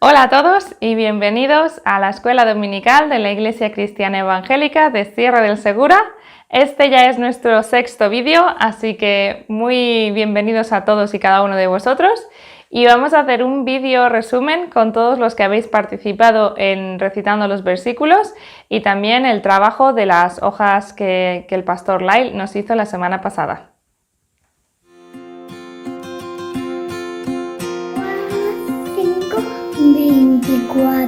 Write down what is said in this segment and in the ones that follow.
Hola a todos y bienvenidos a la Escuela Dominical de la Iglesia Cristiana Evangélica de Sierra del Segura. Este ya es nuestro sexto vídeo, así que muy bienvenidos a todos y cada uno de vosotros. Y vamos a hacer un vídeo resumen con todos los que habéis participado en recitando los versículos y también el trabajo de las hojas que el pastor Lyle nos hizo la semana pasada.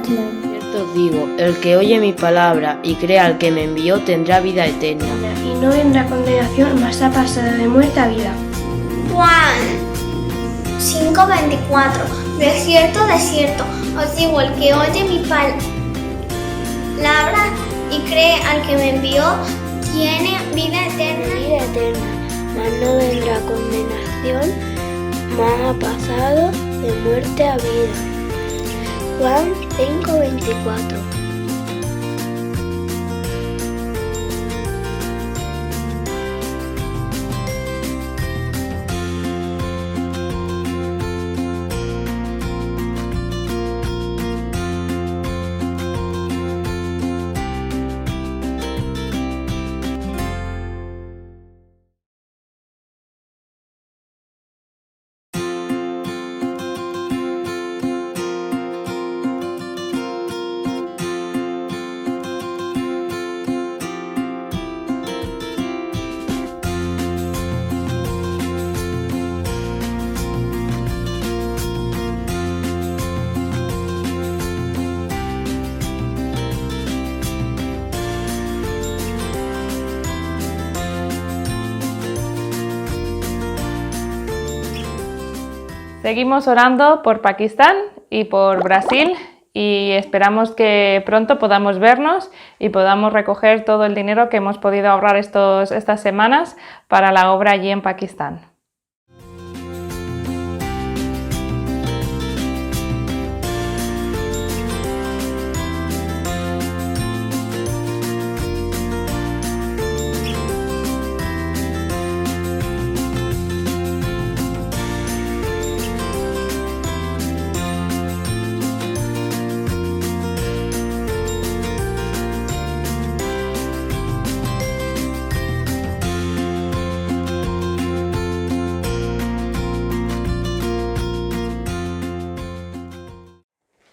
Cierto os digo, el que oye mi palabra y crea al que me envió tendrá vida eterna. Y no vendrá condenación, mas ha pasado de muerte a vida. Juan 5:24. De cierto, os digo, el que oye mi palabra y cree al que me envió, tiene vida eterna. Vida eterna, mas no vendrá condenación, mas ha pasado de muerte a vida. Juan 5:24. Seguimos orando por Pakistán y por Brasil y esperamos que pronto podamos vernos y podamos recoger todo el dinero que hemos podido ahorrar estas semanas para la obra allí en Pakistán.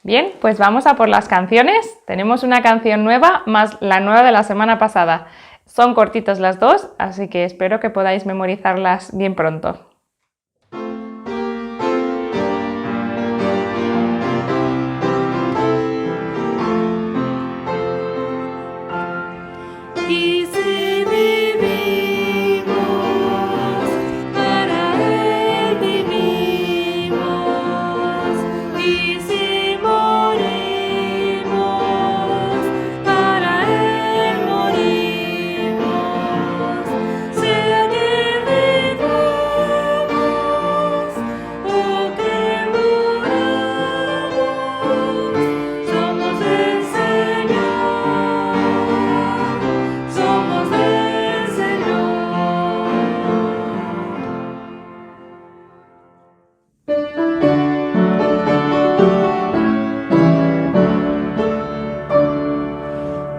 Bien, pues vamos a por las canciones. Tenemos una canción nueva más la nueva de la semana pasada. Son cortitos las dos, así que espero que podáis memorizarlas bien pronto.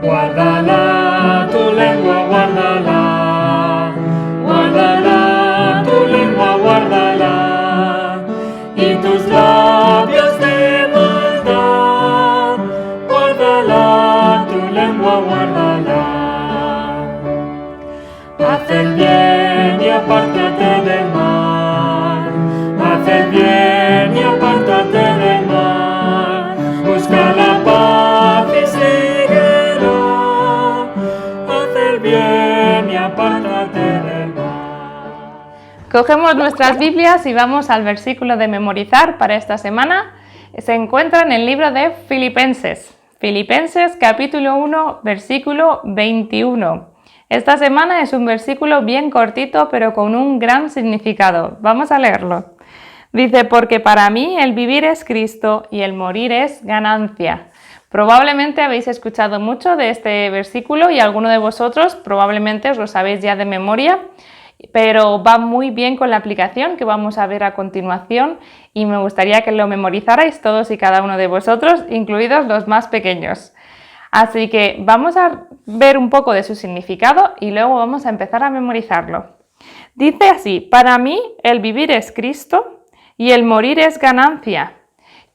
Guárdala, tu lengua, guárdala, guárdala, tu lengua, guárdala, y tus labios de maldad, guárdala, tu lengua, guárdala. Haz el bien y apártate del mal, haz el bien y apártate del mal, busca la paz y síguela, haz el bien y apártate del mal. Cogemos nuestras Biblias y vamos al versículo de memorizar para esta semana. Se encuentra en el libro de Filipenses. Filipenses capítulo 1, versículo 21. Esta semana es un versículo bien cortito, pero con un gran significado. Vamos a leerlo. Dice, porque para mí el vivir es Cristo y el morir es ganancia. Probablemente habéis escuchado mucho de este versículo y alguno de vosotros probablemente os lo sabéis ya de memoria. pero va muy bien con la aplicación que vamos a ver a continuación y me gustaría que lo memorizarais todos y cada uno de vosotros, incluidos los más pequeños. Así que vamos a ver un poco de su significado y luego vamos a empezar a memorizarlo. Dice así: para mí el vivir es Cristo y el morir es ganancia.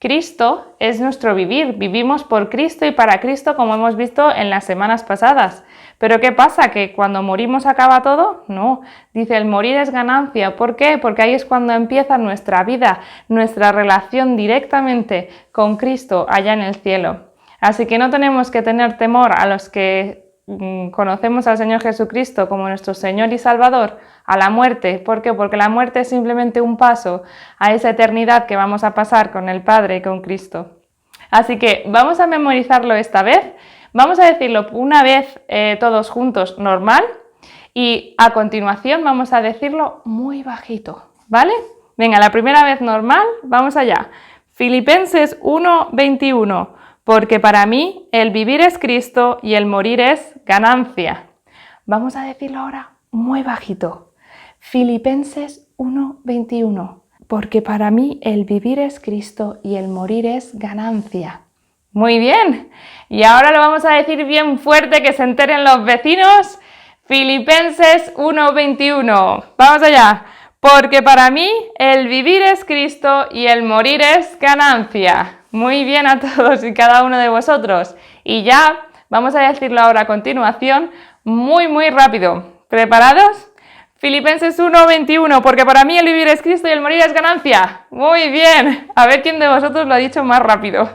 Cristo es nuestro vivir, vivimos por Cristo y para Cristo, como hemos visto en las semanas pasadas. ¿Pero qué pasa? ¿Que cuando morimos acaba todo? No, dice el morir es ganancia. ¿Por qué? Porque ahí es cuando empieza nuestra vida, nuestra relación directamente con Cristo allá en el cielo. Así que no tenemos que tener temor a los que conocemos al Señor Jesucristo como nuestro Señor y Salvador, a la muerte. ¿Por qué? Porque la muerte es simplemente un paso a esa eternidad que vamos a pasar con el Padre y con Cristo. Así que vamos a memorizarlo esta vez. Vamos a decirlo una vez todos juntos, normal, y a continuación vamos a decirlo muy bajito, ¿vale? Venga, la primera vez normal, vamos allá. Filipenses 1:21. Porque para mí el vivir es Cristo y el morir es ganancia. Vamos a decirlo ahora muy bajito. Filipenses 1:21. Porque para mí el vivir es Cristo y el morir es ganancia. Muy bien. Y ahora lo vamos a decir bien fuerte, que se enteren los vecinos. Filipenses 1:21. Vamos allá. Porque para mí el vivir es Cristo y el morir es ganancia. Muy bien a todos y cada uno de vosotros. Y ya vamos a decirlo ahora a continuación muy rápido. ¿Preparados? Filipenses 1:21. Porque para mí el vivir es Cristo y el morir es ganancia. Muy bien. A ver quién de vosotros lo ha dicho más rápido.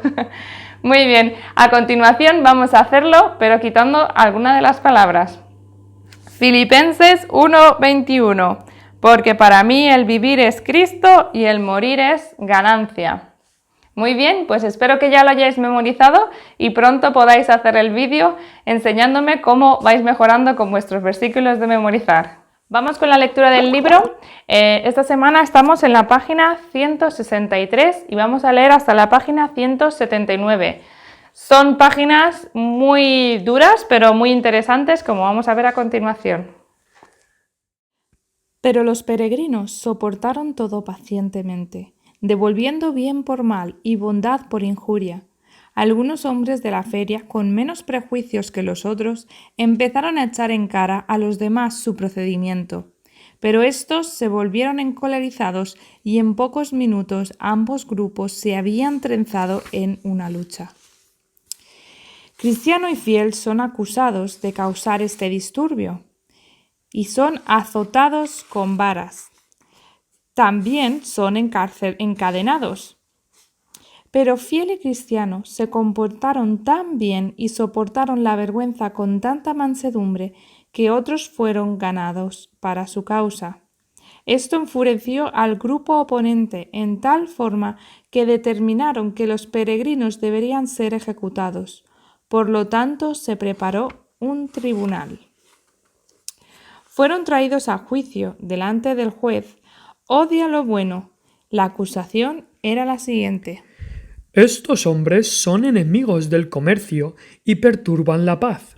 Muy bien. A continuación vamos a hacerlo, pero quitando alguna de las palabras. Filipenses 1:21. Porque para mí el vivir es Cristo y el morir es ganancia. Muy bien, pues espero que ya lo hayáis memorizado y pronto podáis hacer el vídeo enseñándome cómo vais mejorando con vuestros versículos de memorizar. Vamos con la lectura del libro. Esta semana estamos en la página 163 y vamos a leer hasta la página 179. Son páginas muy duras, pero muy interesantes, como vamos a ver a continuación. Pero los peregrinos soportaron todo pacientemente, devolviendo bien por mal y bondad por injuria. Algunos hombres de la feria, con menos prejuicios que los otros, empezaron a echar en cara a los demás su procedimiento. Pero estos se volvieron encolerizados y en pocos minutos ambos grupos se habían trenzado en una lucha. Cristiano y Fiel son acusados de causar este disturbio y son azotados con varas. También son encadenados. Pero Fiel y Cristiano se comportaron tan bien y soportaron la vergüenza con tanta mansedumbre que otros fueron ganados para su causa. Esto enfureció al grupo oponente en tal forma que determinaron que los peregrinos deberían ser ejecutados. Por lo tanto, se preparó un tribunal. Fueron traídos a juicio delante del juez. Odia lo bueno. La acusación era la siguiente. Estos hombres son enemigos del comercio y perturban la paz.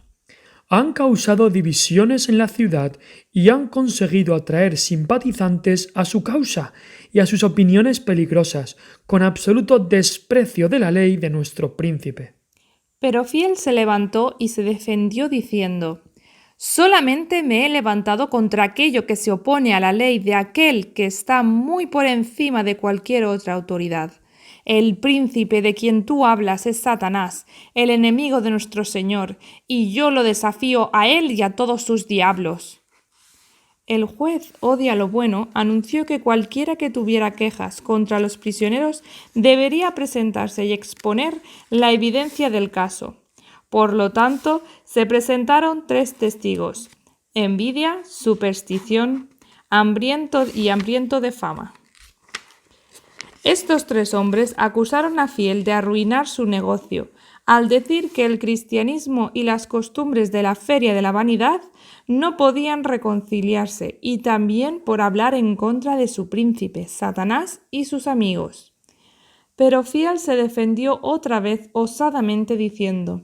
Han causado divisiones en la ciudad y han conseguido atraer simpatizantes a su causa y a sus opiniones peligrosas, con absoluto desprecio de la ley de nuestro príncipe. Pero Fiel se levantó y se defendió diciendo: solamente me he levantado contra aquello que se opone a la ley de aquel que está muy por encima de cualquier otra autoridad. El príncipe de quien tú hablas es Satanás, el enemigo de nuestro Señor, y yo lo desafío a él y a todos sus diablos. El juez Odia lo bueno anunció que cualquiera que tuviera quejas contra los prisioneros debería presentarse y exponer la evidencia del caso. Por lo tanto, se presentaron 3 testigos: envidia, superstición, hambriento de fama. Estos 3 hombres acusaron a Fiel de arruinar su negocio, al decir que el cristianismo y las costumbres de la feria de la vanidad no podían reconciliarse, y también por hablar en contra de su príncipe, Satanás y sus amigos. Pero Fiel se defendió otra vez osadamente diciendo: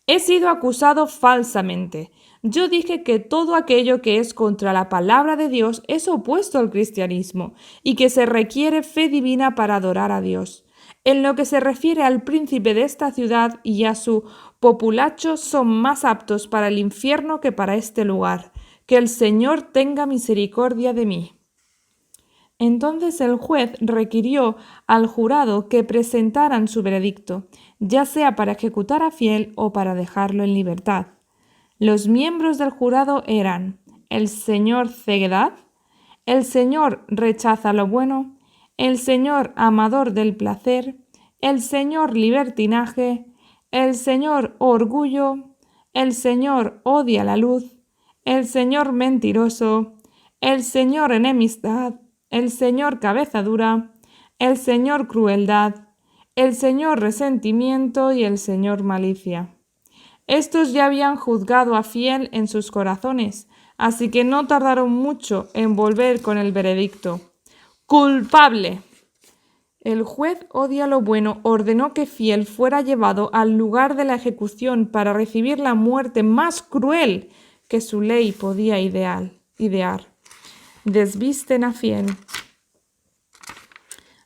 he sido acusado falsamente. Yo dije que todo aquello que es contra la palabra de Dios es opuesto al cristianismo y que se requiere fe divina para adorar a Dios. En lo que se refiere al príncipe de esta ciudad y a su populacho, son más aptos para el infierno que para este lugar. Que el Señor tenga misericordia de mí. Entonces el juez requirió al jurado que presentaran su veredicto, ya sea para ejecutar a Fiel o para dejarlo en libertad. Los miembros del jurado eran el señor Ceguedad, el señor Rechaza lo bueno, el señor Amador del placer, el señor Libertinaje, el señor Orgullo, el señor Odia la luz, el señor Mentiroso, el señor Enemistad, el señor Cabeza dura, el señor Crueldad, el señor Resentimiento y el señor Malicia. Estos ya habían juzgado a Fiel en sus corazones, así que no tardaron mucho en volver con el veredicto. ¡Culpable! El juez Odia lo bueno ordenó que Fiel fuera llevado al lugar de la ejecución para recibir la muerte más cruel que su ley podía idear. Desvisten a Fiel,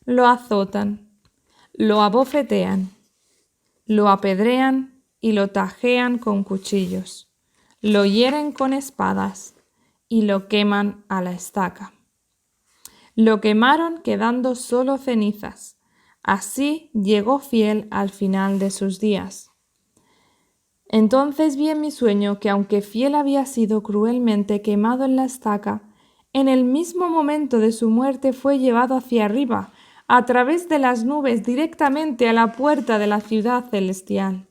lo azotan, lo abofetean, lo apedrean y lo tajean con cuchillos, lo hieren con espadas y lo queman a la estaca. Lo quemaron quedando solo cenizas. Así llegó Fiel al final de sus días. Entonces vi en mi sueño que aunque Fiel había sido cruelmente quemado en la estaca, en el mismo momento de su muerte fue llevado hacia arriba, a través de las nubes directamente a la puerta de la ciudad celestial.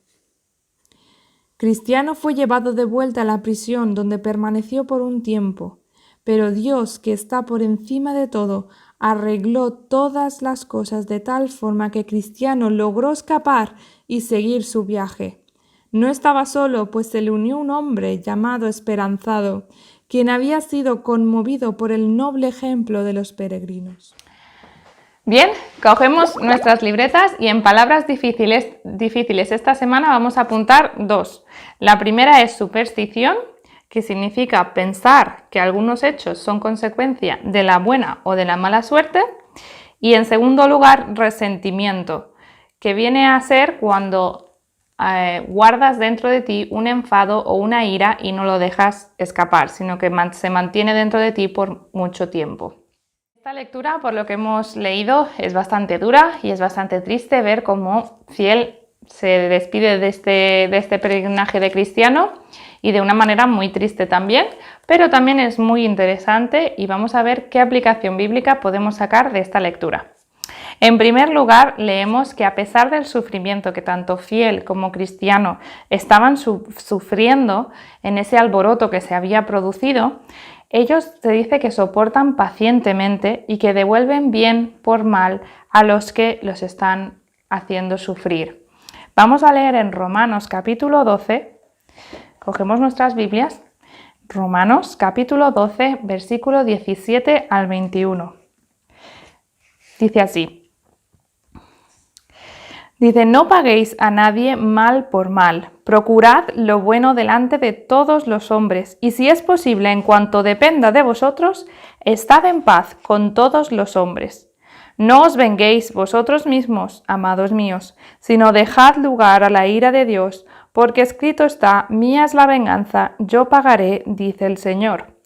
Cristiano fue llevado de vuelta a la prisión donde permaneció por un tiempo, pero Dios, que está por encima de todo, arregló todas las cosas de tal forma que Cristiano logró escapar y seguir su viaje. No estaba solo, pues se le unió un hombre llamado Esperanzado, quien había sido conmovido por el noble ejemplo de los peregrinos. Bien, cogemos nuestras libretas y en palabras difíciles esta semana vamos a apuntar dos. La primera es superstición, que significa pensar que algunos hechos son consecuencia de la buena o de la mala suerte. Y en segundo lugar, resentimiento, que viene a ser cuando guardas dentro de ti un enfado o una ira y no lo dejas escapar, sino que se mantiene dentro de ti por mucho tiempo. Esta lectura, por lo que hemos leído, es bastante dura y es bastante triste ver cómo Fiel se despide de este peregrinaje de Cristiano y de una manera muy triste también, pero también es muy interesante y vamos a ver qué aplicación bíblica podemos sacar de esta lectura. En primer lugar, leemos que a pesar del sufrimiento que tanto Fiel como Cristiano estaban sufriendo en ese alboroto que se había producido, ellos se dice que soportan pacientemente y que devuelven bien por mal a los que los están haciendo sufrir. Vamos a leer en Romanos capítulo 12, cogemos nuestras Biblias, Romanos capítulo 12, versículo 17 al 21. Dice así. Dice, no paguéis a nadie mal por mal, procurad lo bueno delante de todos los hombres, y si es posible, en cuanto dependa de vosotros, estad en paz con todos los hombres. No os venguéis vosotros mismos, amados míos, sino dejad lugar a la ira de Dios, porque escrito está, mía es la venganza, yo pagaré, dice el Señor.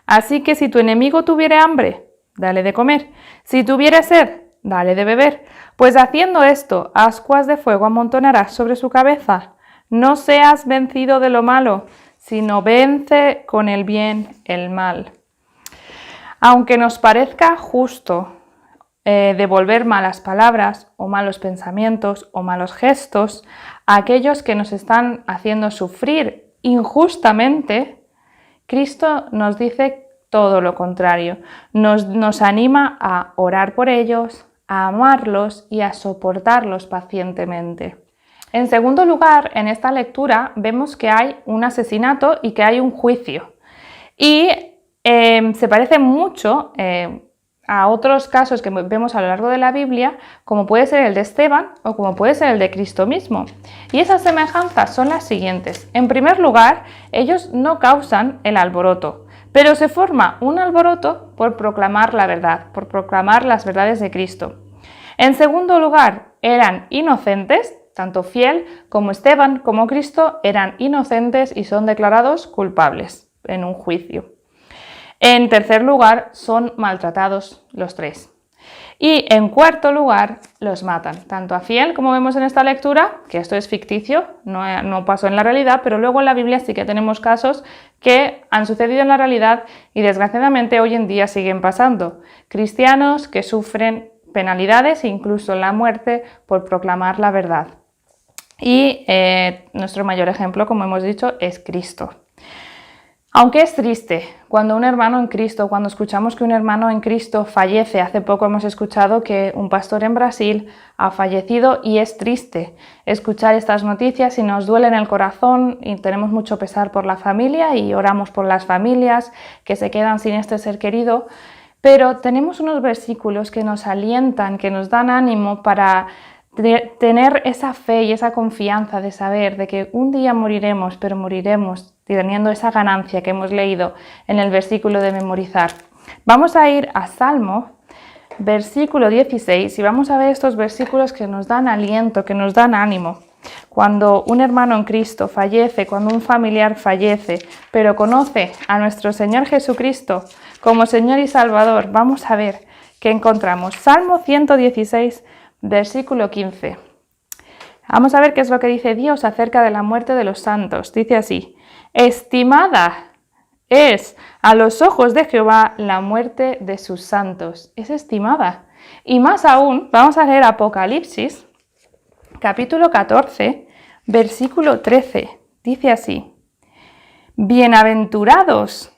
Así que si tu enemigo tuviere hambre, dale de comer, si tuviere sed, dale de beber, pues haciendo esto, ascuas de fuego amontonarás sobre su cabeza. No seas vencido de lo malo, sino vence con el bien el mal. Aunque nos parezca justo devolver malas palabras o malos pensamientos o malos gestos a aquellos que nos están haciendo sufrir injustamente, Cristo nos dice todo lo contrario. Nos anima a orar por ellos, a amarlos y a soportarlos pacientemente. En segundo lugar, en esta lectura vemos que hay un asesinato y que hay un juicio. Y se parece mucho a otros casos que vemos a lo largo de la Biblia, como puede ser el de Esteban o como puede ser el de Cristo mismo. Y esas semejanzas son las siguientes. En primer lugar, ellos no causan el alboroto, pero se forma un alboroto por proclamar la verdad, por proclamar las verdades de Cristo. En segundo lugar, eran inocentes, tanto Fiel como Esteban como Cristo eran inocentes y son declarados culpables en un juicio. En tercer lugar, son maltratados los tres. Y en cuarto lugar, los matan, tanto a Fiel, como vemos en esta lectura, que esto es ficticio, no pasó en la realidad, pero luego en la Biblia sí que tenemos casos que han sucedido en la realidad y desgraciadamente hoy en día siguen pasando. Cristianos que sufren penalidades e incluso la muerte por proclamar la verdad. Y nuestro mayor ejemplo, como hemos dicho, es Cristo. Aunque es triste cuando un hermano en Cristo, cuando escuchamos que un hermano en Cristo fallece, hace poco hemos escuchado que un pastor en Brasil ha fallecido y es triste escuchar estas noticias y nos duele en el corazón y tenemos mucho pesar por la familia y oramos por las familias que se quedan sin este ser querido, pero tenemos unos versículos que nos alientan, que nos dan ánimo para tener esa fe y esa confianza de saber de que un día moriremos, pero moriremos teniendo esa ganancia que hemos leído en el versículo de memorizar. Vamos a ir a Salmo, versículo 16, y vamos a ver estos versículos que nos dan aliento, que nos dan ánimo. Cuando un hermano en Cristo fallece, cuando un familiar fallece, pero conoce a nuestro Señor Jesucristo como Señor y Salvador, vamos a ver qué encontramos. Salmo 116, versículo 15. Vamos a ver qué es lo que dice Dios acerca de la muerte de los santos. Dice así: estimada es a los ojos de Jehová la muerte de sus santos. Es estimada. Y más aún, vamos a leer Apocalipsis, capítulo 14, versículo 13. Dice así: bienaventurados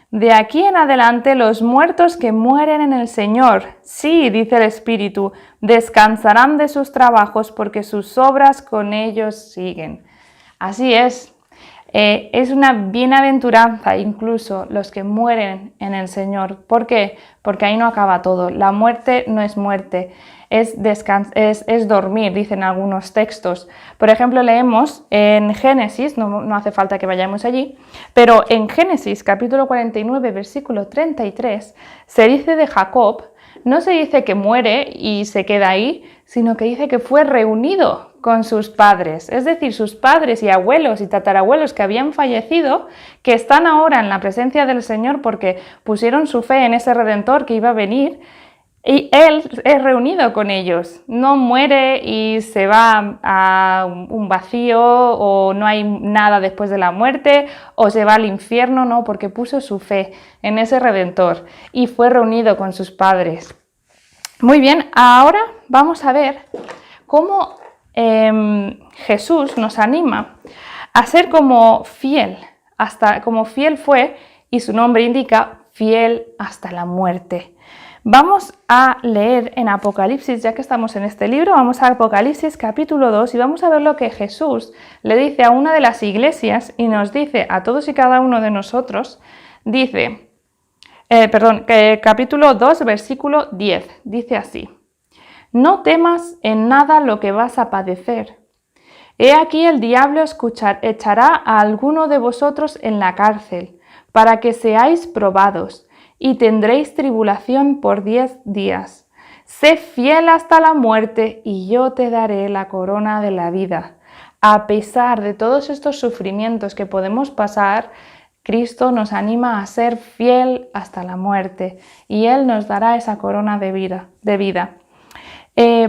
de aquí en adelante los muertos que mueren en el Señor. Sí, dice el Espíritu, descansarán de sus trabajos porque sus obras con ellos siguen. Así es. Es una bienaventuranza incluso los que mueren en el Señor. ¿Por qué? Porque ahí no acaba todo. La muerte no es muerte, es dormir, dicen algunos textos. Por ejemplo, leemos en Génesis, no hace falta que vayamos allí, pero en Génesis capítulo 49, versículo 33, se dice de Jacob, no se dice que muere y se queda ahí, sino que dice que fue reunido con sus padres, es decir, sus padres y abuelos y tatarabuelos que habían fallecido, que están ahora en la presencia del Señor porque pusieron su fe en ese Redentor que iba a venir, y Él es reunido con ellos, no muere y se va a un vacío o no hay nada después de la muerte o se va al infierno, no, porque puso su fe en ese Redentor y fue reunido con sus padres. Muy bien, ahora vamos a ver cómo Jesús nos anima a ser como fiel fue, y su nombre indica fiel hasta la muerte. Vamos a leer en Apocalipsis, ya que estamos en este libro, vamos a Apocalipsis capítulo 2 y vamos a ver lo que Jesús le dice a una de las iglesias y nos dice a todos y cada uno de nosotros, dice, capítulo 2, versículo 10, dice así: no temas en nada lo que vas a padecer. He aquí el diablo echará a alguno de vosotros en la cárcel, para que seáis probados, y tendréis tribulación por 10 días. Sé fiel hasta la muerte, y yo te daré la corona de la vida. A pesar de todos estos sufrimientos que podemos pasar, Cristo nos anima a ser fiel hasta la muerte, y Él nos dará esa corona de vida.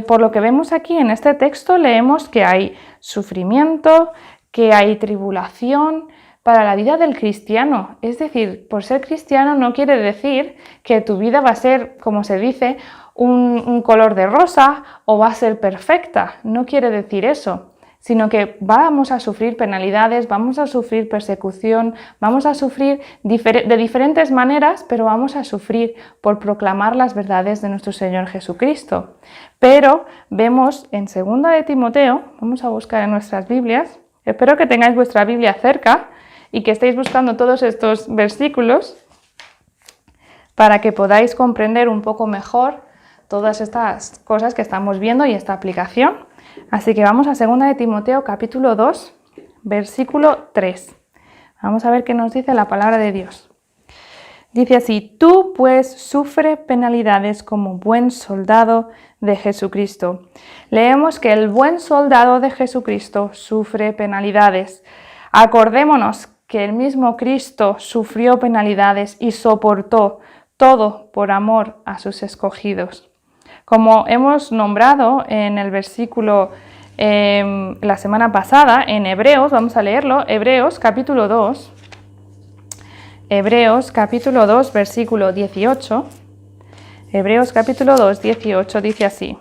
Por lo que vemos aquí en este texto, leemos que hay sufrimiento, que hay tribulación para la vida del cristiano. Es decir, por ser cristiano no quiere decir que tu vida va a ser, como se dice, un color de rosa o va a ser perfecta. No quiere decir eso, sino que vamos a sufrir penalidades, vamos a sufrir persecución, vamos a sufrir de diferentes maneras, pero vamos a sufrir por proclamar las verdades de nuestro Señor Jesucristo. Pero vemos en 2 de Timoteo, vamos a buscar en nuestras Biblias, espero que tengáis vuestra Biblia cerca y que estéis buscando todos estos versículos, para que podáis comprender un poco mejor todas estas cosas que estamos viendo y esta aplicación. Así que vamos a 2 de Timoteo capítulo 2, versículo 3. Vamos a ver qué nos dice la palabra de Dios. Dice así: tú pues sufre penalidades como buen soldado de Jesucristo. Leemos que el buen soldado de Jesucristo sufre penalidades. Acordémonos que el mismo Cristo sufrió penalidades y soportó todo por amor a sus escogidos. Como hemos nombrado en el versículo la semana pasada, en Hebreos, vamos a leerlo, Hebreos capítulo 2, versículo 18. Hebreos capítulo 2, 18 dice así.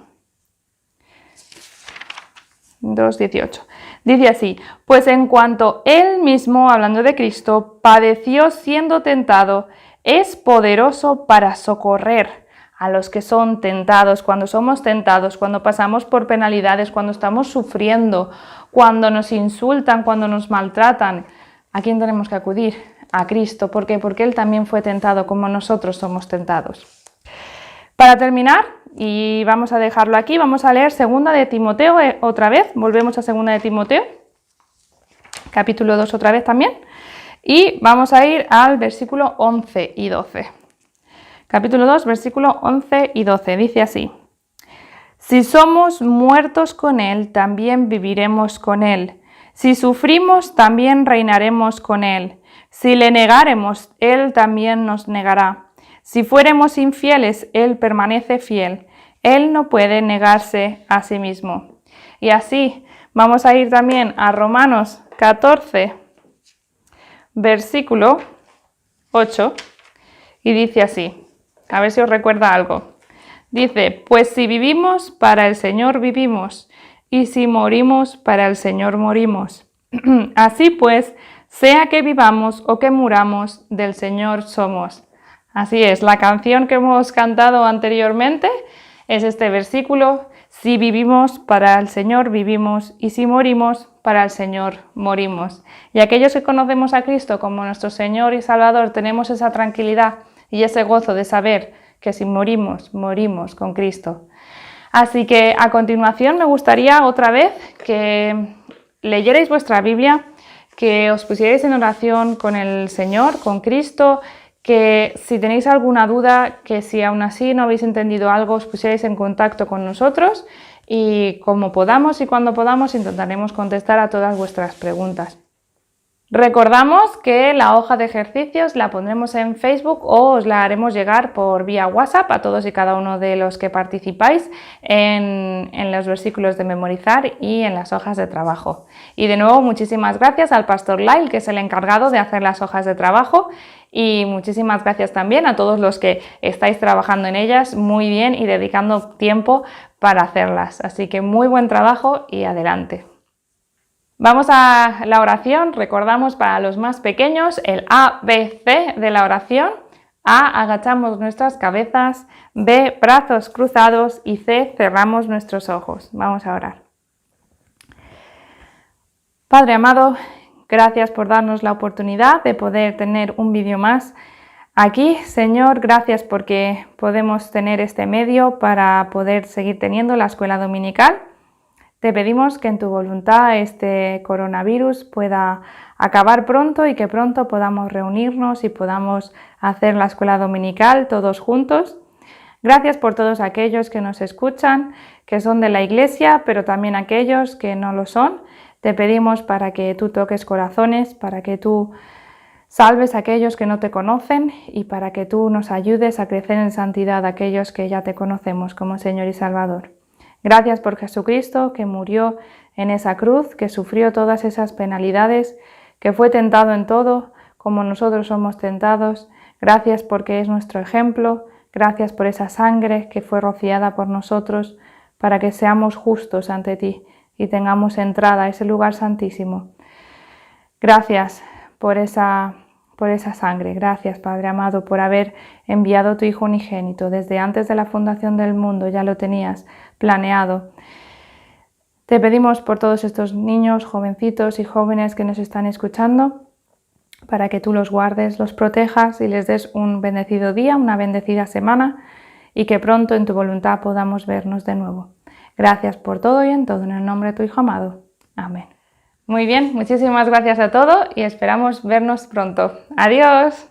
2:18. Dice así: pues en cuanto Él mismo, hablando de Cristo, padeció siendo tentado, es poderoso para socorrer a los que son tentados. Cuando somos tentados, cuando pasamos por penalidades, cuando estamos sufriendo, cuando nos insultan, cuando nos maltratan, ¿a quién tenemos que acudir? A Cristo. ¿Por qué? Porque Él también fue tentado como nosotros somos tentados. Para terminar, y vamos a dejarlo aquí, vamos a leer 2 de Timoteo otra vez. Volvemos a 2 de Timoteo, capítulo 2 otra vez también. Y vamos a ir al versículo 11 y 12. Capítulo 2, versículo 11 y 12. Dice así: si somos muertos con Él, también viviremos con Él. Si sufrimos, también reinaremos con Él. Si le negáremos, Él también nos negará. Si fuéramos infieles, Él permanece fiel. Él no puede negarse a sí mismo. Y así vamos a ir también a Romanos 14, versículo 8, y dice así. A ver si os recuerda algo. Dice: pues si vivimos, para el Señor vivimos, y si morimos, para el Señor morimos. Así pues, sea que vivamos o que muramos, del Señor somos. Así es, la canción que hemos cantado anteriormente es este versículo: si vivimos, para el Señor vivimos, y si morimos, para el Señor morimos. Y aquellos que conocemos a Cristo como nuestro Señor y Salvador, tenemos esa tranquilidad y ese gozo de saber que si morimos, morimos con Cristo. Así que a continuación me gustaría otra vez que leyerais vuestra Biblia, que os pusierais en oración con el Señor, con Cristo, que si tenéis alguna duda, que si aún así no habéis entendido algo, os pusierais en contacto con nosotros y como podamos y cuando podamos intentaremos contestar a todas vuestras preguntas. Recordamos que la hoja de ejercicios la pondremos en Facebook o os la haremos llegar por vía WhatsApp a todos y cada uno de los que participáis en los versículos de memorizar y en las hojas de trabajo. Y de nuevo, muchísimas gracias al Pastor Lyle, que es el encargado de hacer las hojas de trabajo, y muchísimas gracias también a todos los que estáis trabajando en ellas muy bien y dedicando tiempo para hacerlas. Así que muy buen trabajo y adelante. Vamos a la oración. Recordamos para los más pequeños el A, B, C de la oración. A, agachamos nuestras cabezas. B, brazos cruzados. Y C, cerramos nuestros ojos. Vamos a orar. Padre amado, gracias por darnos la oportunidad de poder tener un vídeo más aquí. Señor, gracias porque podemos tener este medio para poder seguir teniendo la escuela dominical. Te pedimos que en tu voluntad este coronavirus pueda acabar pronto y que pronto podamos reunirnos y podamos hacer la escuela dominical todos juntos. Gracias por todos aquellos que nos escuchan, que son de la iglesia, pero también aquellos que no lo son. Te pedimos para que tú toques corazones, para que tú salves a aquellos que no te conocen y para que tú nos ayudes a crecer en santidad a aquellos que ya te conocemos como Señor y Salvador. Gracias por Jesucristo, que murió en esa cruz, que sufrió todas esas penalidades, que fue tentado en todo, como nosotros somos tentados. Gracias porque es nuestro ejemplo. Gracias por esa sangre que fue rociada por nosotros para que seamos justos ante ti y tengamos entrada a ese lugar santísimo. Gracias por esa sangre. Gracias, Padre amado, por haber enviado a tu Hijo unigénito. Desde antes de la fundación del mundo ya lo tenías planeado. Te pedimos por todos estos niños, jovencitos y jóvenes que nos están escuchando, para que tú los guardes, los protejas y les des un bendecido día, una bendecida semana y que pronto en tu voluntad podamos vernos de nuevo. Gracias por todo y en todo, en el nombre de tu Hijo amado. Amén. Muy bien, muchísimas gracias a todos y esperamos vernos pronto. ¡Adiós!